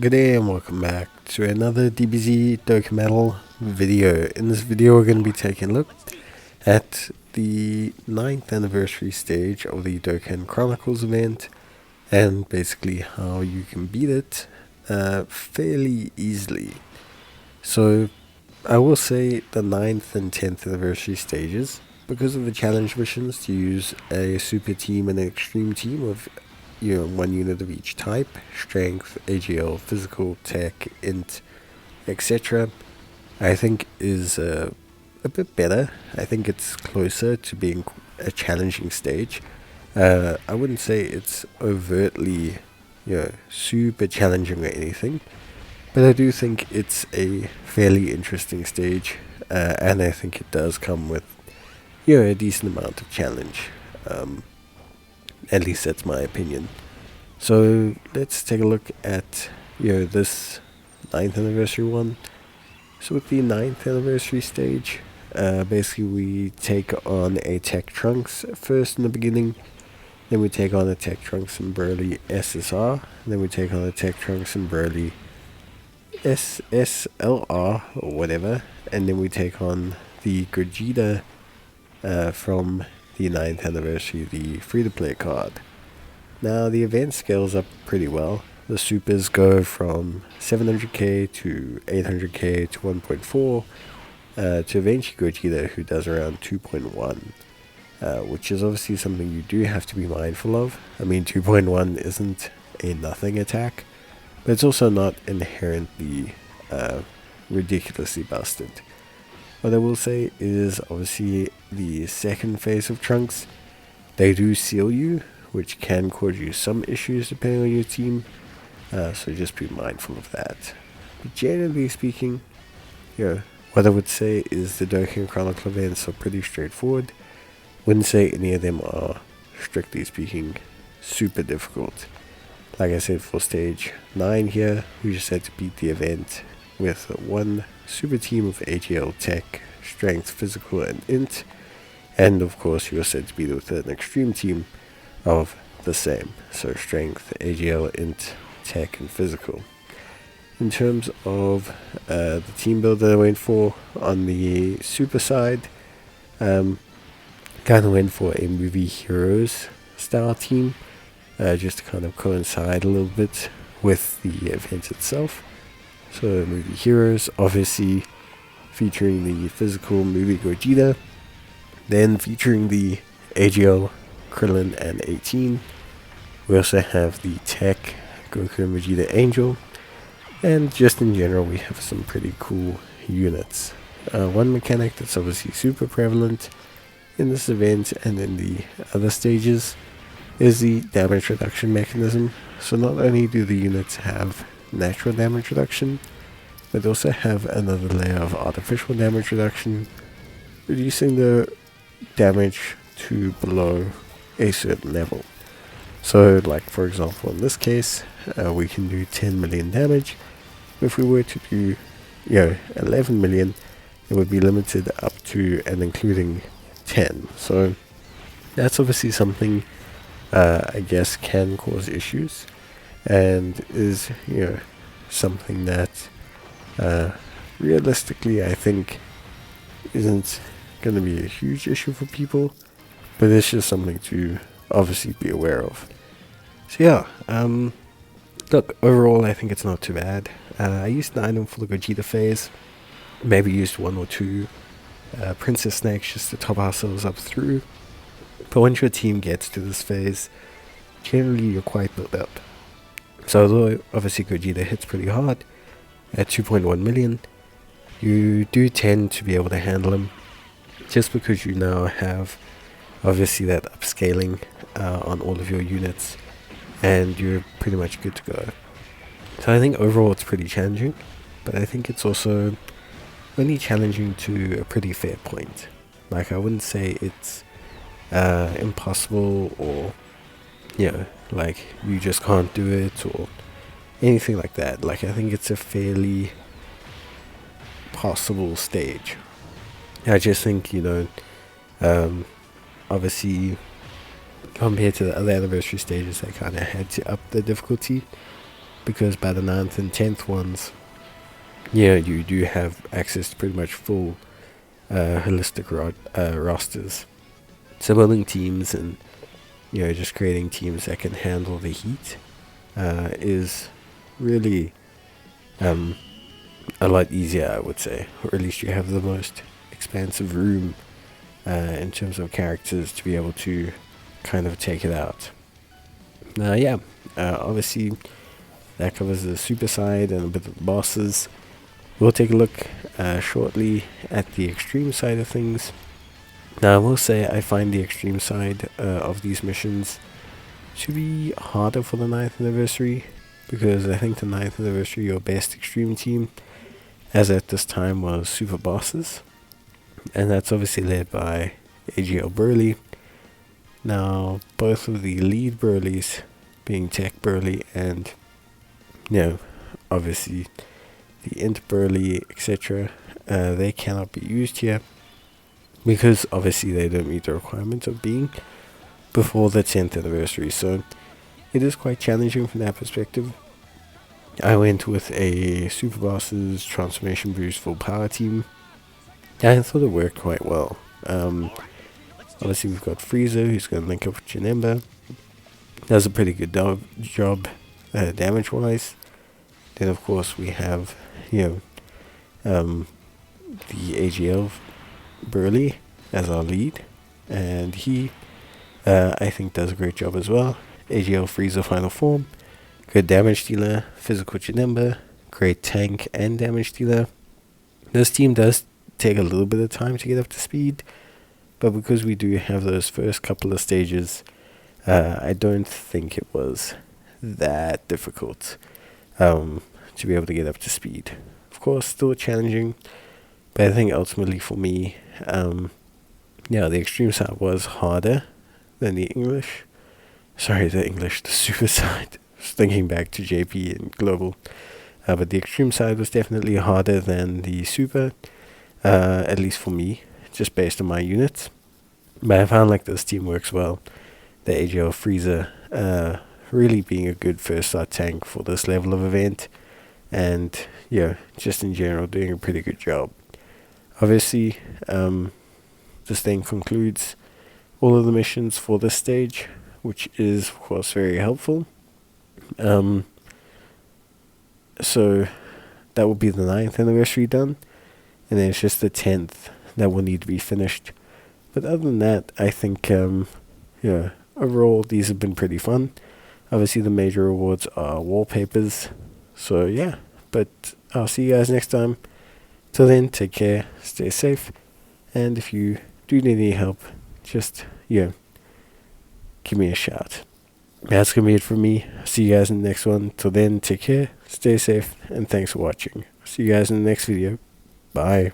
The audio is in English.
Good day and welcome back to another DBZ Dokkan Metal video. In this video we're going to be taking a look at the 9th anniversary stage of the Dokkan Chronicles event and basically how you can beat it fairly easily. So I will say the 9th and 10th anniversary stages, because of the challenge missions, to use a super team and an extreme team of one unit of each type: strength, AGL, physical, tech, int, etc. I think is a bit better. I think it's closer to being a challenging stage. I wouldn't say it's overtly, super challenging or anything, but I do think it's a fairly interesting stage, and I think it does come with, a decent amount of challenge. At least that's my opinion. So let's take a look at this 9th anniversary one. So with the 9th anniversary stage, basically we take on a TEQ Trunks first in the beginning, then we take on a TEQ Trunks and Burly SSR, then we take on a TEQ Trunks and Burly SSLR or whatever, and then we take on the Gogeta from the 9th anniversary, the free-to-play card. Now the event scales up pretty well. The supers go from 700k to 800k to 1.4 to eventually Gogeta, who does around 2.1, which is obviously something you do have to be mindful of. I mean, 2.1 isn't a nothing attack, but it's also not inherently ridiculously busted. What I will say is, obviously, the second phase of Trunks, they do seal you, which can cause you some issues depending on your team, so just be mindful of that. But generally speaking, what I would say is the Dokkan Chronicle events are pretty straightforward. Wouldn't say any of them are, strictly speaking, super difficult. Like I said, for stage 9 here, we just had to beat the event with one super team of AGL, tech, strength, physical, and int, and of course you were said to beat it with an extreme team of the same, so strength, AGL, int, tech, and physical. In terms of the team build that I went for on the super side, kind of went for a movie heroes style team, just to kind of coincide a little bit with the event itself. So movie heroes, obviously featuring the physical movie Gogeta, then featuring the AGL, Krillin, and 18. We also have the tech Goku and Vegeta Angel, and just in general we have some pretty cool units. One mechanic that's obviously super prevalent in this event and in the other stages is the damage reduction mechanism. So not only do the units have natural damage reduction, but also have another layer of artificial damage reduction, reducing the damage to below a certain level. So like, for example, in this case, we can do 10 million damage. If we were to do 11 million, it would be limited up to and including 10. So that's obviously something I guess can cause issues, and is something that realistically I think isn't going to be a huge issue for people, but it's just something to obviously be aware of. So yeah, look, overall I think it's not too bad. I used an item for the Gogeta phase, maybe used one or two Princess Snakes just to top ourselves up through, but once your team gets to this phase, generally you're quite built up. So although obviously Gogeta hits pretty hard at 2.1 million, you do tend to be able to handle him, just because you now have obviously that upscaling on all of your units, and you're pretty much good to go. So I think overall it's pretty challenging, but I think it's also only challenging to a pretty fair point. Like, I wouldn't say it's impossible, or like you just can't do it or anything like that. Like, I think it's a fairly possible stage. I just think obviously compared to the other anniversary stages, I kind of had to up the difficulty. because by the 9th and 10th ones, yeah, you do have access to pretty much full holistic rosters. So building teams and just creating teams that can handle the heat is really a lot easier, I would say, or at least you have the most expansive room in terms of characters to be able to kind of take it out. Obviously that covers the super side and a bit of the bosses. We'll take a look shortly at the extreme side of things. Now I will say I find the extreme side of these missions to be harder for the 9th anniversary, because I think the 9th anniversary, your best extreme team as at this time was Super Bosses, and that's obviously led by AGL Burly. Now both of the lead Burlies being TEQ Burly and obviously the INT Burly, etc., they cannot be used here because obviously they don't meet the requirements of being before the 10th anniversary. So it is quite challenging from that perspective. I went with a Super Bosses Transformation Boost full power team. I thought it worked quite well. Obviously we've got Frieza, who's going to link up with Janemba. Does a pretty good job damage wise. Then of course we have the AGL Burly as our lead, and he I think does a great job as well. AGL Frieza final form, good damage dealer, physical Janemba, great tank and damage dealer. This team does take a little bit of time to get up to speed, but because we do have those first couple of stages, I don't think it was that difficult to be able to get up to speed. Of course, still challenging, but I think ultimately for me, the extreme side was harder than the super side. I was thinking back to JP and Global, but the extreme side was definitely harder than the super, at least for me, just based on my units. But I found like this team works well. The AGL Frieza really being a good first start tank for this level of event, and just in general doing a pretty good job. Obviously, this then concludes all of the missions for this stage, which is of course very helpful. So that will be the 9th anniversary done, and then it's just the 10th that will need to be finished. But other than that, I think overall these have been pretty fun. Obviously the major rewards are wallpapers, so yeah, but I'll see you guys next time. Till then, take care, stay safe, and if you do need any help, just give me a shout. That's gonna be it from me. See you guys in the next one. Till then, take care, stay safe, and thanks for watching. See you guys in the next video. Bye.